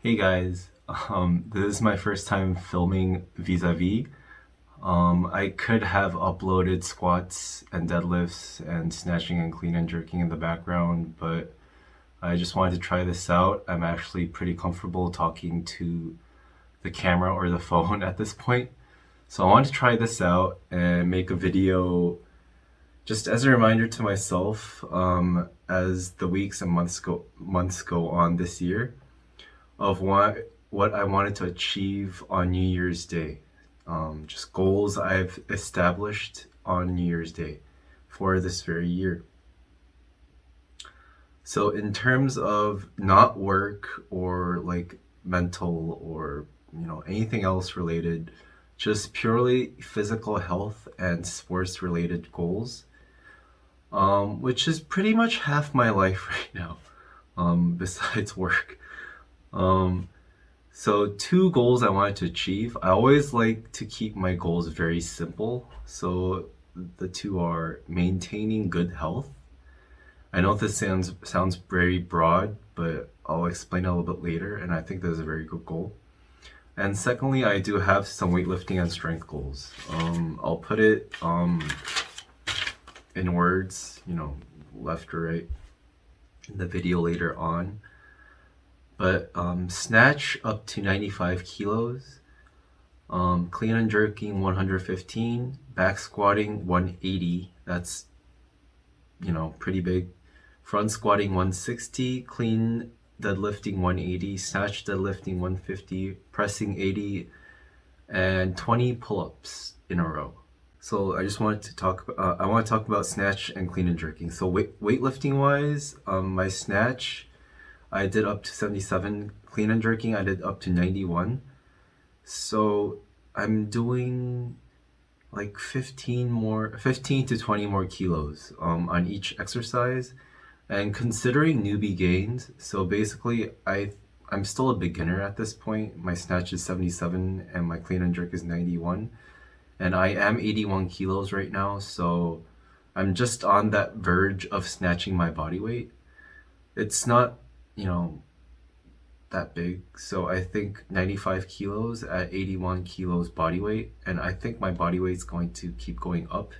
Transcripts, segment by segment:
Hey guys, this is my first time filming vis-a-vis. I could have uploaded squats and deadlifts and snatching and clean and jerking in the background, but I just wanted to try this out. I'm actually pretty comfortable talking to the camera or the phone at this point. So I wanted to try this out and make a video just as a reminder to myself as the weeks and months go on this year of what I wanted to achieve on New Year's Day. Just goals I've established on New Year's Day for this very year. So in terms of not work or like mental or anything else related, just purely physical health and sports related goals, which is pretty much half my life right now, besides work. Um, So two goals I wanted to achieve. I always like to keep my goals very simple. So the two are maintaining good health. I know this sounds very broad, but I'll explain it a little bit later, and I think that's a very good goal. And secondly, I do have some weightlifting and strength goals. I'll put it in words, left or right in the video later on. But snatch up to 95 kilos, clean and jerking 115, back squatting 180. That's, pretty big. Front squatting 160, clean deadlifting 180, snatch deadlifting 150, pressing 80, and 20 pull-ups in a row. So I just wanted to I want to talk about snatch and clean and jerking. So weightlifting wise, my snatch, I did up to 77. Clean and jerking, I did up to 91. So I'm doing like 15 to 20 more kilos on each exercise. And considering newbie gains, so basically I'm still a beginner at this point. My snatch is 77 and my clean and jerk is 91. And I am 81 kilos right now, so I'm just on that verge of snatching my body weight. It's not, you know, that big. So I think 95 kilos at 81 kilos body weight, and I think my body weight's going to keep going up,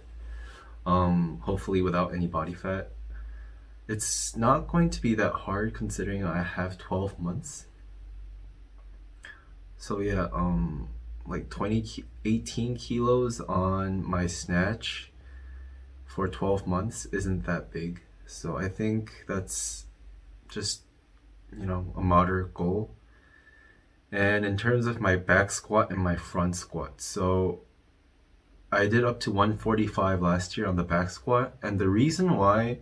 hopefully without any body fat. It's not going to be that hard considering I have 12 months. So yeah, like 18 kilos on my snatch for 12 months isn't that big. So I think that's just, a moderate goal. And in terms of my back squat and my front squat, so I did up to 145 last year on the back squat. And the reason why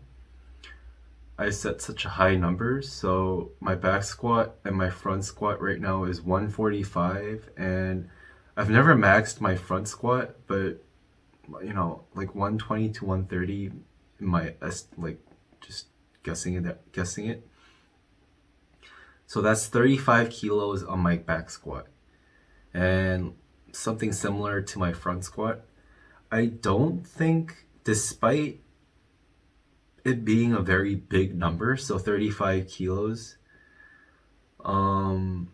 I set such a high number, so my back squat and my front squat right now is 145. And I've never maxed my front squat, but like 120 to 130 in my like just guessing it. So that's 35 kilos on my back squat and something similar to my front squat. I don't think, despite it being a very big number, so 35 kilos, I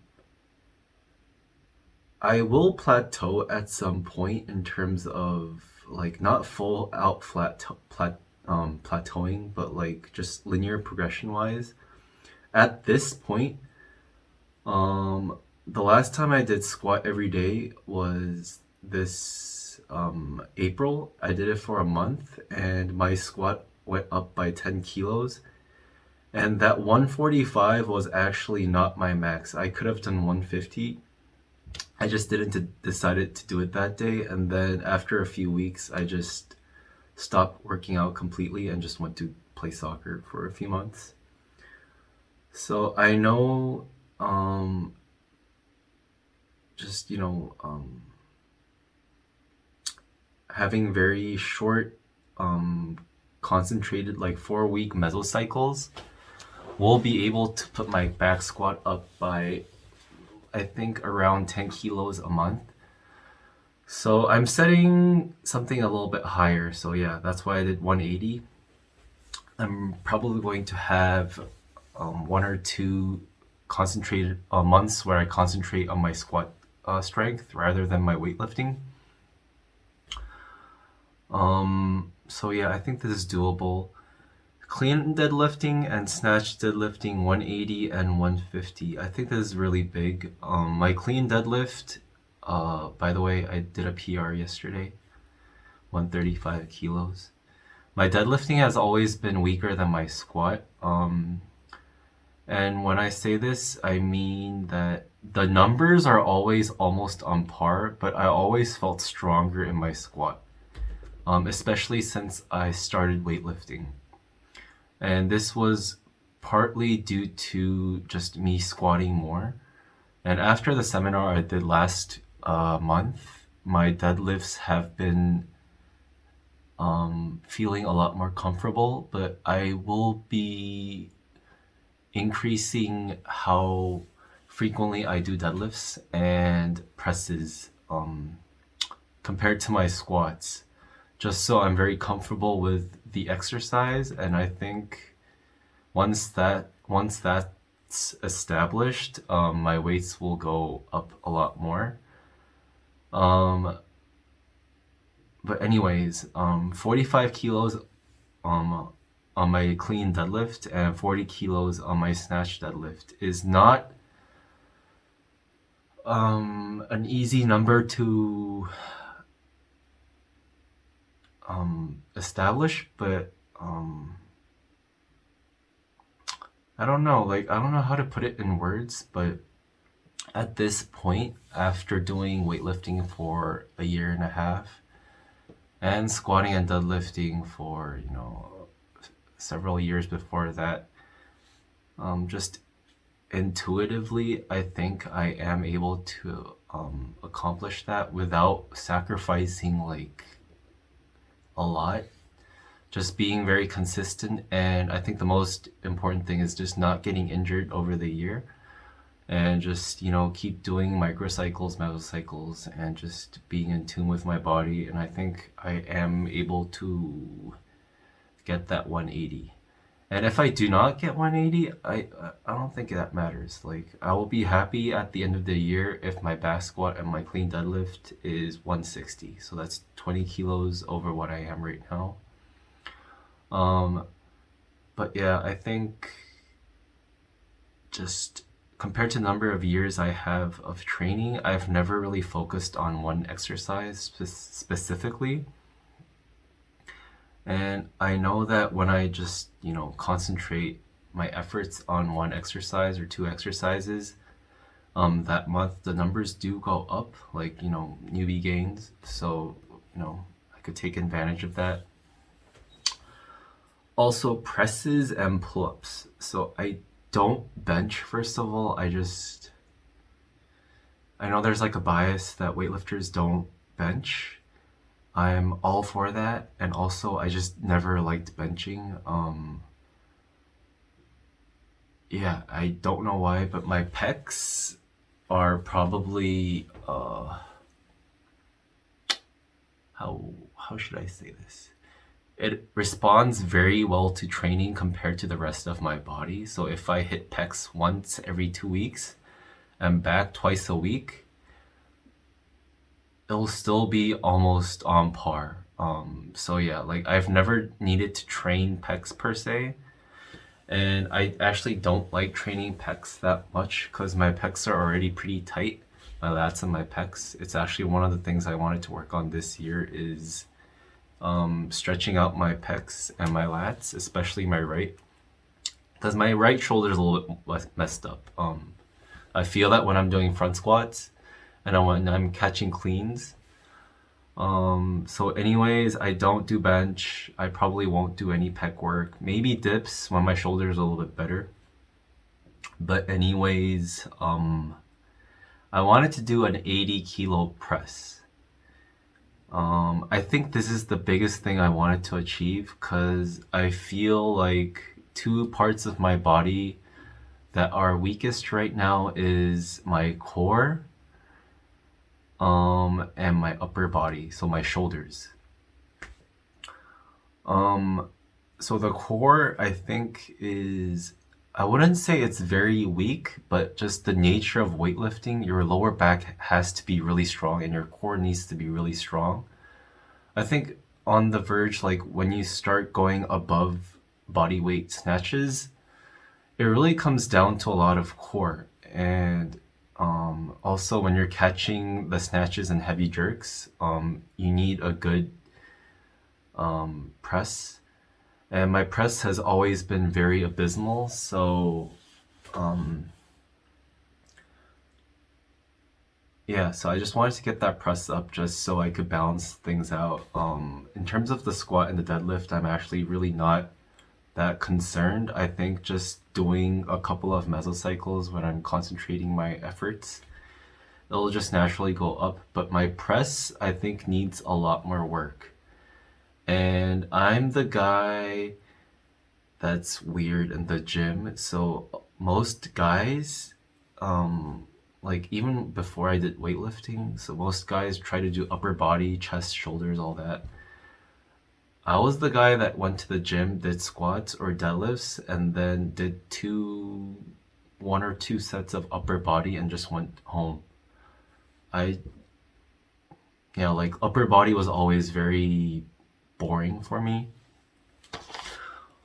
will plateau at some point in terms of like not full out plateauing, but like just linear progression wise. At this point, the last time I did squat every day was this April. I did it for a month and my squat went up by 10 kilos. And that 145 was actually not my max. I could have done 150. I just didn't decided to do it that day. And then after a few weeks, I just stopped working out completely and just went to play soccer for a few months. So I know just having very short concentrated like 4 week mesocycles will be able to put my back squat up by I think around 10 kilos a month. So I'm setting something a little bit higher. So yeah, that's why I did 180. I'm probably going to have one or two concentrated months where I concentrate on my squat strength rather than my weightlifting. So yeah, I think this is doable. Clean deadlifting and snatch deadlifting 180 and 150. I think this is really big. My clean deadlift, by the way, I did a PR yesterday, 135 kilos. My deadlifting has always been weaker than my squat. And when I say this, I mean that the numbers are always almost on par, but I always felt stronger in my squat, especially since I started weightlifting. And this was partly due to just me squatting more. And after the seminar I did last month, my deadlifts have been feeling a lot more comfortable, but I will be increasing how frequently I do deadlifts and presses compared to my squats, just so I'm very comfortable with the exercise. And I think once that's established, my weights will go up a lot more. But anyways, 45 kilos on my clean deadlift and 40 kilos on my snatch deadlift is not an easy number to establish, but I don't know, like, I don't know how to put it in words, but at this point, after doing weightlifting for a year and a half and squatting and deadlifting for, several years before that, just intuitively, I think I am able to accomplish that without sacrificing like a lot. Just being very consistent, and I think the most important thing is just not getting injured over the year, and just keep doing microcycles, mesocycles, and just being in tune with my body. And I think I am able to get that 180. And if I do not get 180, I don't think that matters. Like, I will be happy at the end of the year if my back squat and my clean deadlift is 160. So that's 20 kilos over what I am right now. But yeah, I think just compared to the number of years I have of training, I've never really focused on one exercise specifically. And I know that when I just, concentrate my efforts on one exercise or two exercises, that month the numbers do go up, like, newbie gains. So, I could take advantage of that. Also, presses and pull-ups. So I don't bench, first of all. I know there's like a bias that weightlifters don't bench. I'm all for that, and also I just never liked benching. Yeah, I don't know why, but my pecs are probably how should I say this? It responds very well to training compared to the rest of my body. So if I hit pecs once every 2 weeks and back twice a week, it'll still be almost on par. So yeah, like, I've never needed to train pecs per se, and I actually don't like training pecs that much because my pecs are already pretty tight, my lats and my pecs. It's actually one of the things I wanted to work on this year is stretching out my pecs and my lats, especially my right, because my right shoulder is a little bit messed up. I feel that when I'm doing front squats and when I'm catching cleans. So anyways, I don't do bench. I probably won't do any pec work. Maybe dips when my shoulder is a little bit better. But anyways, I wanted to do an 80 kilo press. I think this is the biggest thing I wanted to achieve because I feel like two parts of my body that are weakest right now is my core and my upper body, so my shoulders. So the core, I think, is I wouldn't say it's very weak, but just the nature of weightlifting, your lower back has to be really strong and your core needs to be really strong. I think on the verge, like when you start going above body weight snatches, it really comes down to a lot of core. And also, when you're catching the snatches and heavy jerks, you need a good press. And my press has always been very abysmal, so yeah, so I just wanted to get that press up just so I could balance things out. In terms of the squat and the deadlift, I'm actually really not that concerned. I think just doing a couple of mesocycles when I'm concentrating my efforts, it'll just naturally go up. But my press, I think, needs a lot more work. And I'm the guy that's weird in the gym. So most guys, like even before I did weightlifting, so most guys try to do upper body, chest, shoulders, all that. I was the guy that went to the gym, did squats or deadlifts, and then did one or two sets of upper body and just went home. I, like upper body was always very boring for me.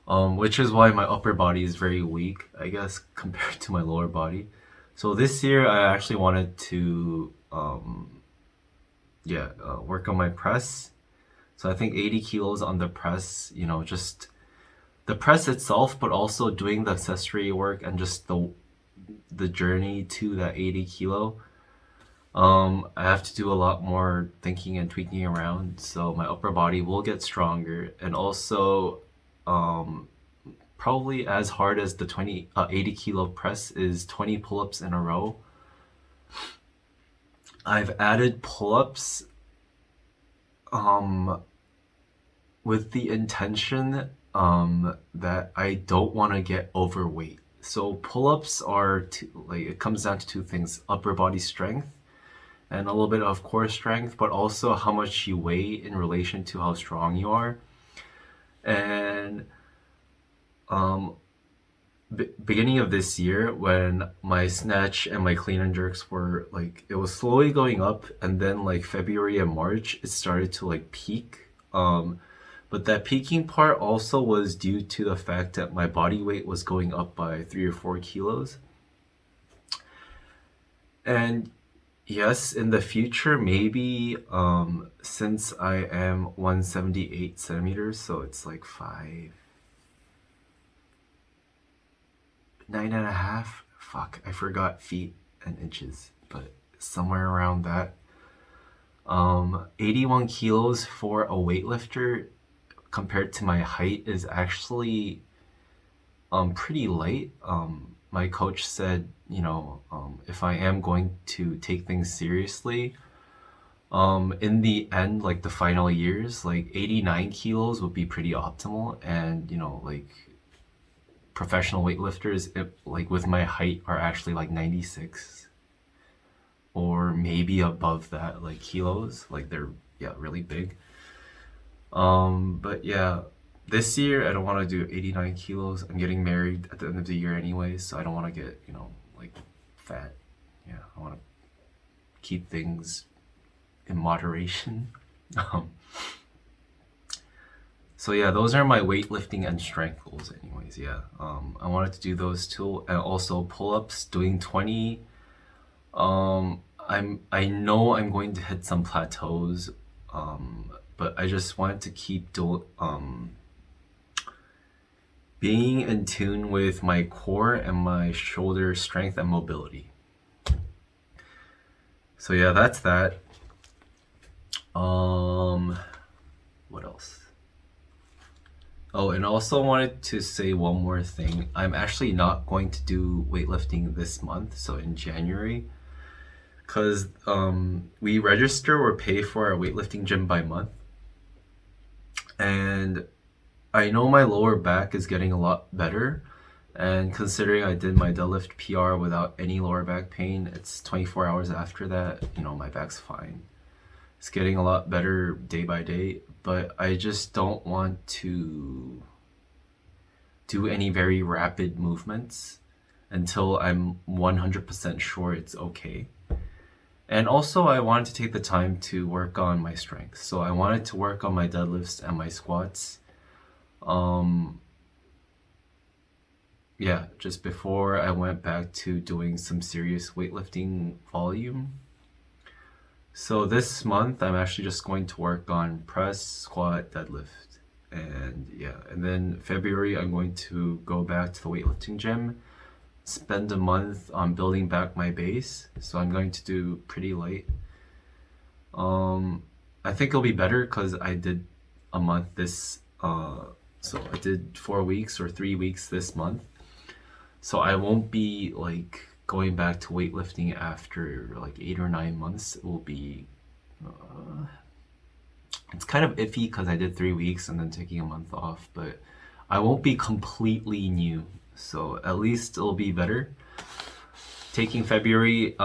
Which is why my upper body is very weak, I guess, compared to my lower body. So this year I actually wanted to, work on my press. So I think 80 kilos on the press, just the press itself, but also doing the accessory work and just the journey to that 80 kilo. I have to do a lot more thinking and tweaking around, so my upper body will get stronger, and also probably as hard as the 80 kilo press is 20 pull-ups in a row. I've added pull-ups with the intention that I don't want to get overweight. So pull-ups are it comes down to two things: upper body strength and a little bit of core strength, but also how much you weigh in relation to how strong you are. And beginning of this year, when my snatch and my clean and jerks were it was slowly going up, and then February and March it started to peak. But that peaking part also was due to the fact that my body weight was going up by 3 or 4 kilos. And yes, in the future, maybe since I am 178 centimeters, so it's 9.5. Fuck, I forgot feet and inches, but somewhere around that. 81 kilos for a weightlifter compared to my height is actually pretty light. My coach said, if I am going to take things seriously, in the end, the final years, 89 kilos would be pretty optimal. And, professional weightlifters, with my height, are actually 96 or maybe above that, kilos. They're, really big. But yeah, this year I don't want to do 89 kilos. I'm getting married at the end of the year anyway, so I don't want to get, fat. Yeah, I want to keep things in moderation. So yeah, those are my weightlifting and strength goals anyways. Yeah, I wanted to do those too, and also pull-ups, doing 20. I know I'm going to hit some plateaus, but I just wanted to keep being in tune with my core and my shoulder strength and mobility. So yeah, that's that. What else? Oh, and also wanted to say one more thing. I'm actually not going to do weightlifting this month, so in January, because we register or pay for our weightlifting gym by month. And I know my lower back is getting a lot better, and considering I did my deadlift PR without any lower back pain, it's 24 hours after that, my back's fine. It's getting a lot better day by day, but I just don't want to do any very rapid movements until I'm 100% sure it's okay. And also, I wanted to take the time to work on my strength. So I wanted to work on my deadlifts and my squats. Um, yeah, just before I went back to doing some serious weightlifting volume. So this month, I'm actually just going to work on press, squat, deadlift. And yeah, and then February, I'm going to go back to the weightlifting gym, spend a month on building back my base. So I'm going to do pretty light. I think it'll be better because I did a month so I did 4 weeks or 3 weeks this month. So I won't be like going back to weightlifting after like 8 or 9 months. It will be, it's kind of iffy because I did 3 weeks and then taking a month off, but I won't be completely new. So at least it'll be better. Taking February,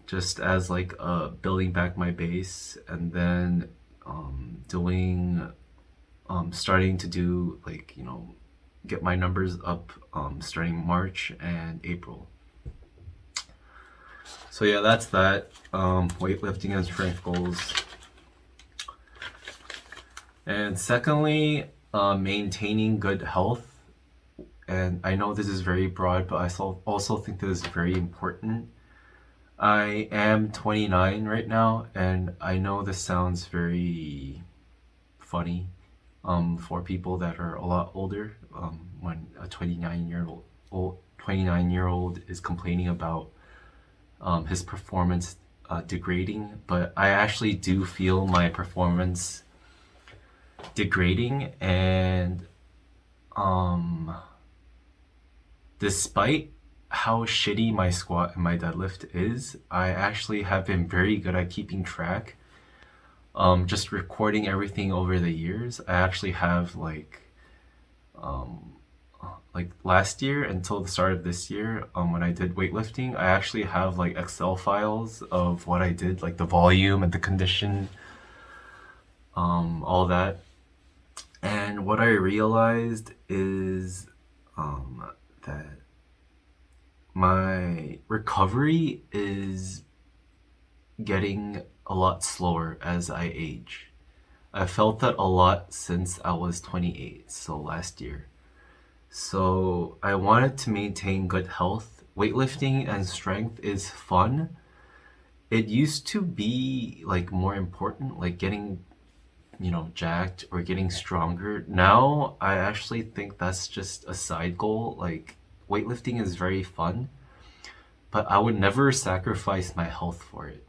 just as like building back my base, and then starting to do like, get my numbers up starting March and April. So yeah, that's that. Weightlifting and strength goals. And secondly, maintaining good health. And I know this is very broad, but I also think this is very important. I am 29 right now, and I know this sounds very funny for people that are a lot older. When a 29-year-old is complaining about his performance degrading, but I actually do feel my performance degrading, and despite how shitty my squat and my deadlift is, I actually have been very good at keeping track. Just recording everything over the years, I actually have like last year until the start of this year, when I did weightlifting, I actually have like Excel files of what I did, like the volume and the condition, all that. And what I realized is that my recovery is getting a lot slower as I age. I felt that a lot since I was 28, so last year. So I wanted to maintain good health. Weightlifting and strength is fun. It used to be like more important, like getting, jacked or getting stronger. Now I actually think that's just a side goal. Like weightlifting is very fun, but I would never sacrifice my health for it.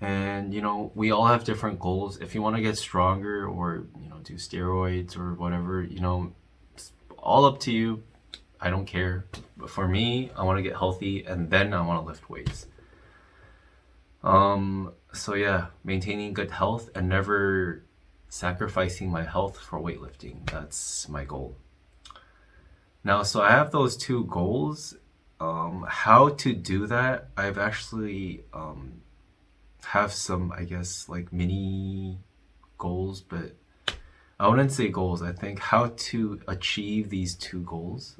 And we all have different goals. If you want to get stronger or do steroids or whatever, it's all up to you. I don't care. But for me, I want to get healthy and then I want to lift weights. So yeah, maintaining good health and never sacrificing my health for weightlifting. That's my goal. Now, so I have those two goals. How to do that, I've actually have some, I guess, like mini goals, but I wouldn't say goals. I think how to achieve these two goals,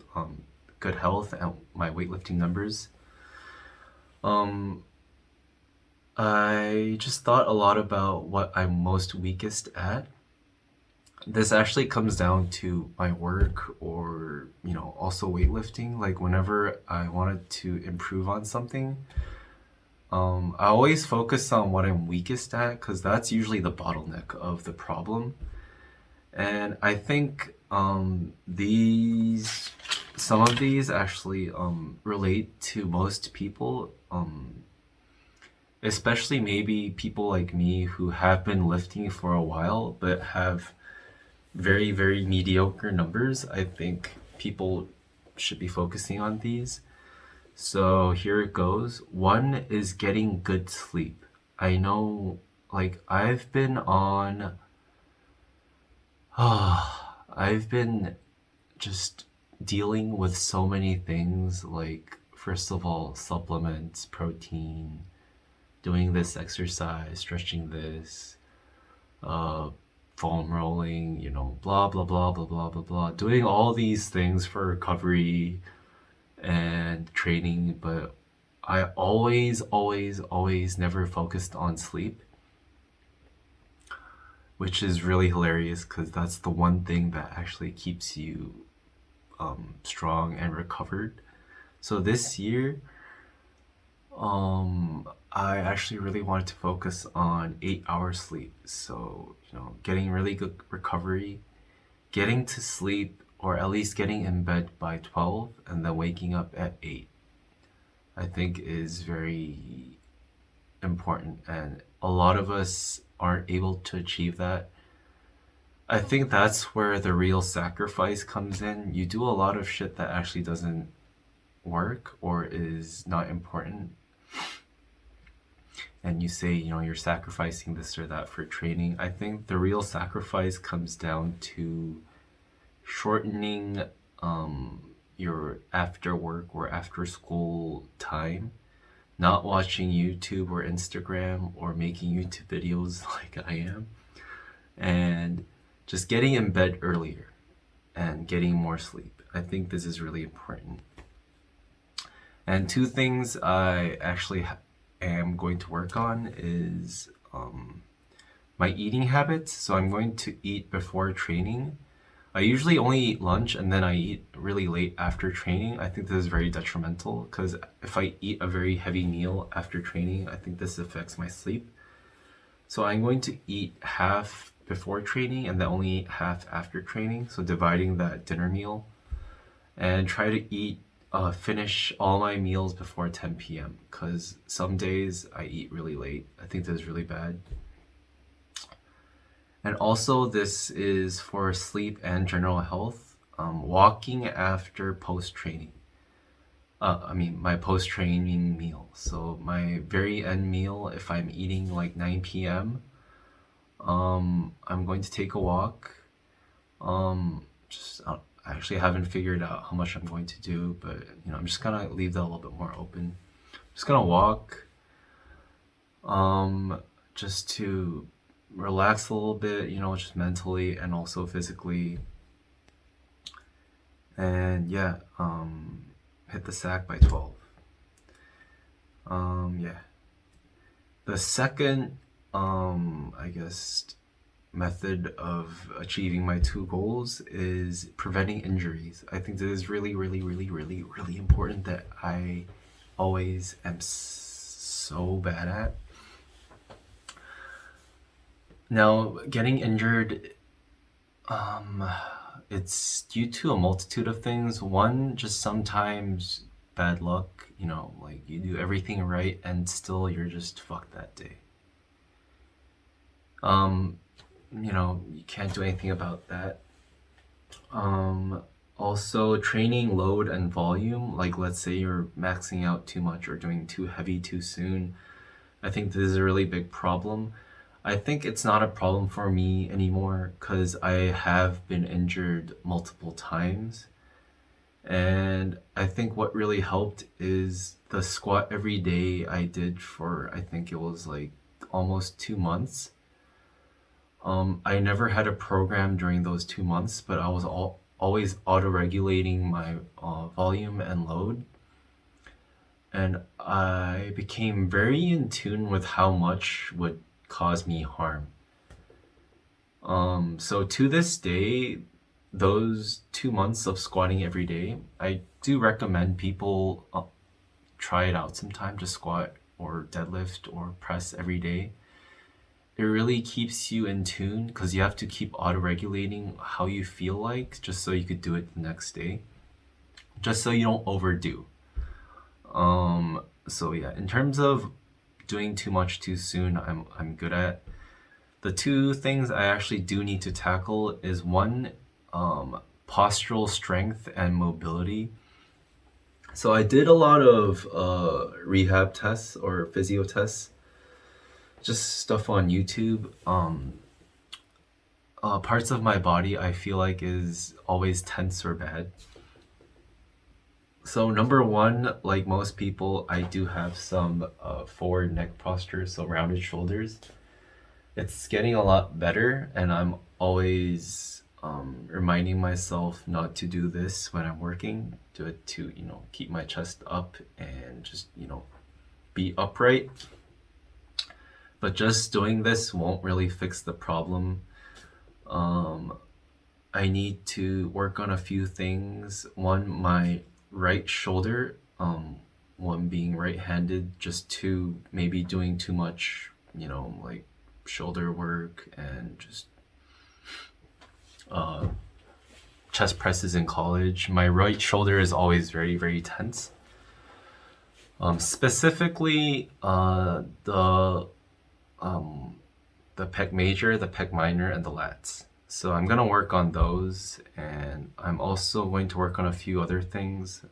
good health and my weightlifting numbers. I just thought a lot about what I'm most weakest at. This actually comes down to my work or, also weightlifting. Like whenever I wanted to improve on something, I always focus on what I'm weakest at because that's usually the bottleneck of the problem. And I think some of these actually relate to most people, especially maybe people like me who have been lifting for a while but have very, very mediocre numbers. I think people should be focusing on these. So here it goes. One is getting good sleep. I know, like, I've been just dealing with so many things, like, first of all, supplements, protein, doing this exercise, stretching this, foam rolling, you know, blah, blah, blah, blah, blah, blah, blah, doing all these things for recovery and training, but I always never focused on sleep, which is really hilarious because that's the one thing that actually keeps you strong and recovered. So this year, I actually really wanted to focus on 8 hours sleep. So, you know, getting really good recovery, getting to sleep, or at least getting in bed by 12 and then waking up at 8, I think is very important. And a lot of us aren't able to achieve that. I think that's where the real sacrifice comes in. You do a lot of shit that actually doesn't work or is not important, and you say, you know, you're sacrificing this or that for training. I think the real sacrifice comes down to shortening your after work or after school time, not watching YouTube or Instagram or making YouTube videos like I am, and just getting in bed earlier and getting more sleep. I think this is really important. And two things I actually am going to work on is my eating habits. So I'm going to eat before training. I usually only eat lunch and then I eat really late after training. I think this is very detrimental because if I eat a very heavy meal after training, I think this affects my sleep. So I'm going to eat half before training and then only eat half after training. So dividing that dinner meal, and try to finish all my meals before 10 p.m. because some days I eat really late. I think this is really bad. And also, this is for sleep and general health. Walking after post-training. My post-training meal. So my very end meal, if I'm eating like 9 p.m., I'm going to take a walk. I actually haven't figured out how much I'm going to do, but you know, I'm just gonna leave that a little bit more open. I'm just gonna walk, just to relax a little bit, you know, just mentally and also physically. And yeah, hit the sack by 12. Yeah. The second, I guess, method of achieving my two goals is preventing injuries. I think this is really, really, really, really, really important that I always am so bad at. Now, getting injured, it's due to a multitude of things. One, just sometimes bad luck, you know, like you do everything right and still you're just fucked that day. You know, you can't do anything about that. Also, training load and volume, like let's say you're maxing out too much or doing too heavy too soon. I think this is a really big problem. I think it's not a problem for me anymore because I have been injured multiple times. And I think what really helped is the squat every day I did for, I think it was like almost 2 months. I never had a program during those 2 months, but I was always auto-regulating my volume and load. And I became very in tune with how much would cause me harm. So to this day, those 2 months of squatting every day, I do recommend people try it out sometime, just squat or deadlift or press every day. It really keeps you in tune because you have to keep auto-regulating how you feel like just so you could do it the next day, just so you don't overdo. So yeah, in terms of doing too much too soon, I'm good at. The two things I actually do need to tackle is one, postural strength and mobility. So I did a lot of rehab tests or physio tests, just stuff on YouTube. Parts of my body I feel like is always tense or bad. So number one, like most people, I do have some forward neck posture, so rounded shoulders. It's getting a lot better, and I'm always reminding myself not to do this when I'm working, do it to, keep my chest up and just, be upright. But just doing this won't really fix the problem. I need to work on a few things. One, my right shoulder, one being right-handed, just two, maybe doing too much, like shoulder work and just chest presses in college. My right shoulder is always very, very tense. Specifically, the pec major, the pec minor, and the lats. So I'm gonna work on those, and I'm also going to work on a few other things.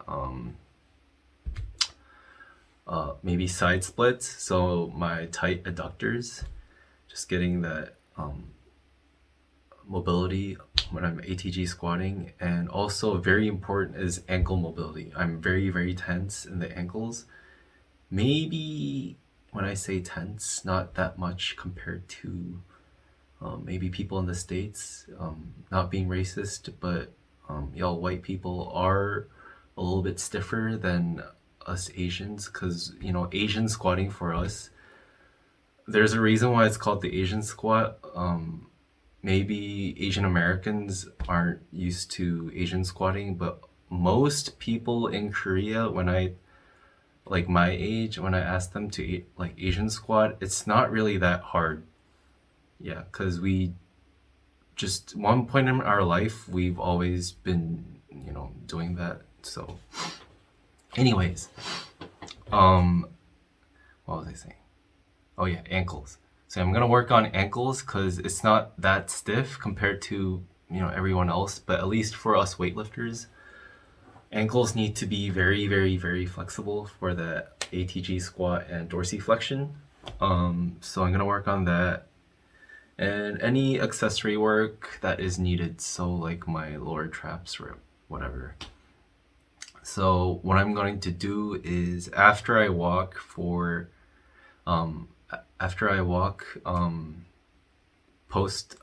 Maybe side splits, so my tight adductors, just getting that mobility when I'm ATG squatting. And also very important is ankle mobility. I'm very, very tense in the ankles. Maybe when I say tense, not that much compared to maybe people in the States, not being racist, but y'all white people are a little bit stiffer than us Asians, because Asian squatting for us, there's a reason why it's called the Asian squat. Maybe Asian Americans aren't used to Asian squatting, but most people in Korea, when I like my age, when I ask them to like Asian squat, it's not really that hard. Yeah, because we just one point in our life we've always been doing that. So anyways, what was I saying? Oh yeah, ankles. So I'm gonna work on ankles because it's not that stiff compared to everyone else, but at least for us weightlifters, ankles need to be very, very, very flexible for the ATG squat and dorsiflexion. So I'm gonna work on that, and any accessory work that is needed, so like my lower traps or whatever. So what I'm going to do is after I walk post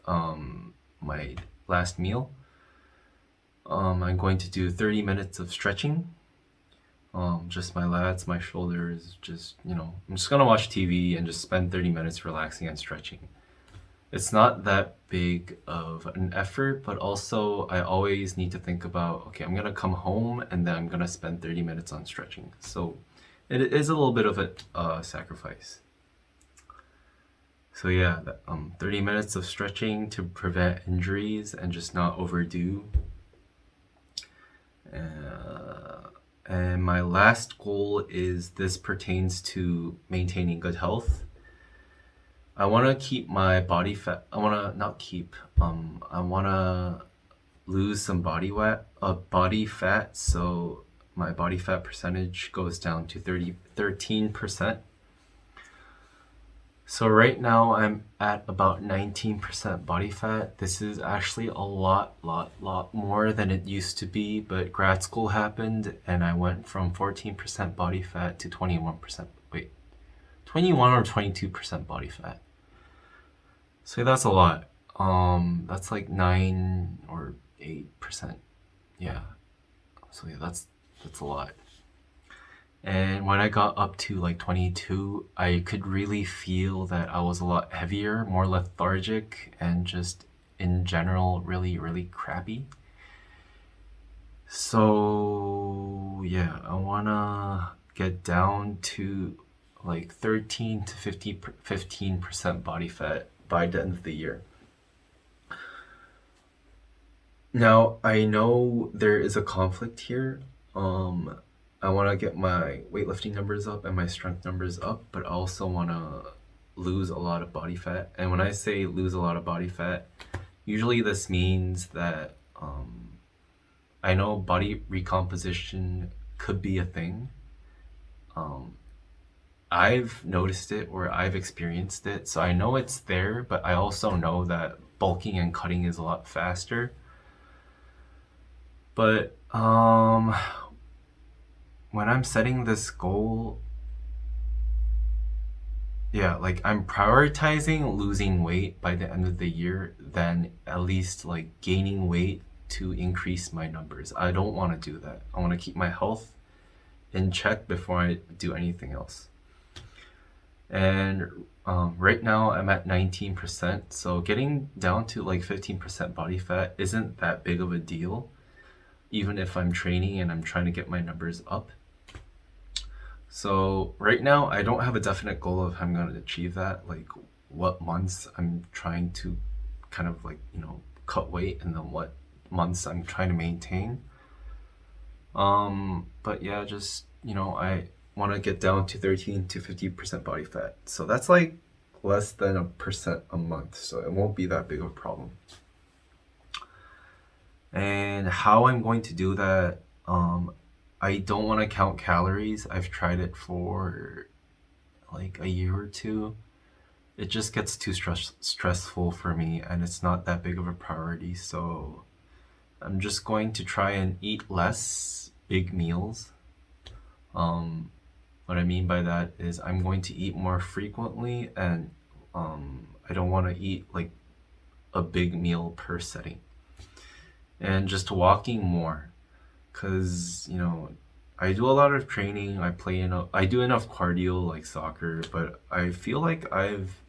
my last meal, I'm going to do 30 minutes of stretching. Just my lats, my shoulders, just I'm just gonna watch TV and just spend 30 minutes relaxing and stretching. It's not that big of an effort, but also I always need to think about, okay, I'm gonna come home and then I'm gonna spend 30 minutes on stretching. So it is a little bit of a sacrifice. So yeah, 30 minutes of stretching to prevent injuries and just not overdo. And my last goal is, this pertains to maintaining good health. I want to keep my body fat. I want to lose some body fat, so my body fat percentage goes down to 13%. So right now I'm at about 19% body fat. This is actually a lot more than it used to be, but grad school happened and I went from 14% body fat to 21% or 22% body fat. So that's a lot. That's like 9 or 8%. Yeah. So yeah, that's a lot. And when I got up to like 22, I could really feel that I was a lot heavier, more lethargic, and just in general really, really crappy. So yeah, I wanna get down to like 13 to 15% body fat by the end of the year. Now, I know there is a conflict here. I want to get my weightlifting numbers up and my strength numbers up, but I also want to lose a lot of body fat. And when I say lose a lot of body fat, usually this means that I know body recomposition could be a thing. I've noticed it or I've experienced it, so I know it's there, but I also know that bulking and cutting is a lot faster. But when I'm setting this goal, yeah, like I'm prioritizing losing weight by the end of the year than at least like gaining weight to increase my numbers. I don't want to do that. I want to keep my health in check before I do anything else. And right now I'm at 19%, so getting down to like 15% body fat isn't that big of a deal, even if I'm training and I'm trying to get my numbers up. So right now I don't have a definite goal of how I'm going to achieve that, like what months I'm trying to kind of like, cut weight, and then what months I'm trying to maintain. But yeah, just, I want to get down to 13 to 50% body fat. So that's like less than 1% a month. So it won't be that big of a problem. And how I'm going to do that, I don't want to count calories. I've tried it for like a year or two. It just gets too stressful for me, and it's not that big of a priority. So I'm just going to try and eat less big meals. What I mean by that is I'm going to eat more frequently, and I don't want to eat like a big meal per setting. And just walking more, because I do a lot of training. I do enough cardio like soccer, but I feel like I've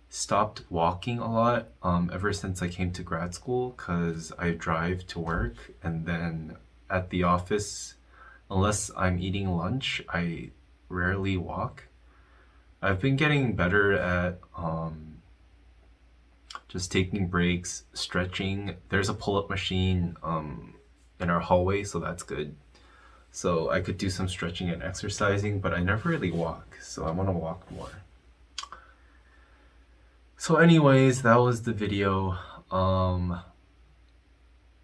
stopped walking a lot ever since I came to grad school, because I drive to work, and then at the office, unless I'm eating lunch, I rarely walk. I've been getting better at just taking breaks, stretching. There's a pull-up machine in our hallway, so that's good. So I could do some stretching and exercising, but I never really walk, so I want to walk more. So anyways, that was the video.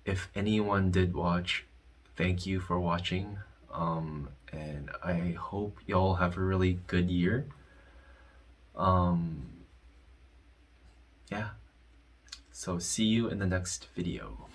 If anyone did watch, thank you for watching. And I hope y'all have a really good year. Yeah. So see you in the next video.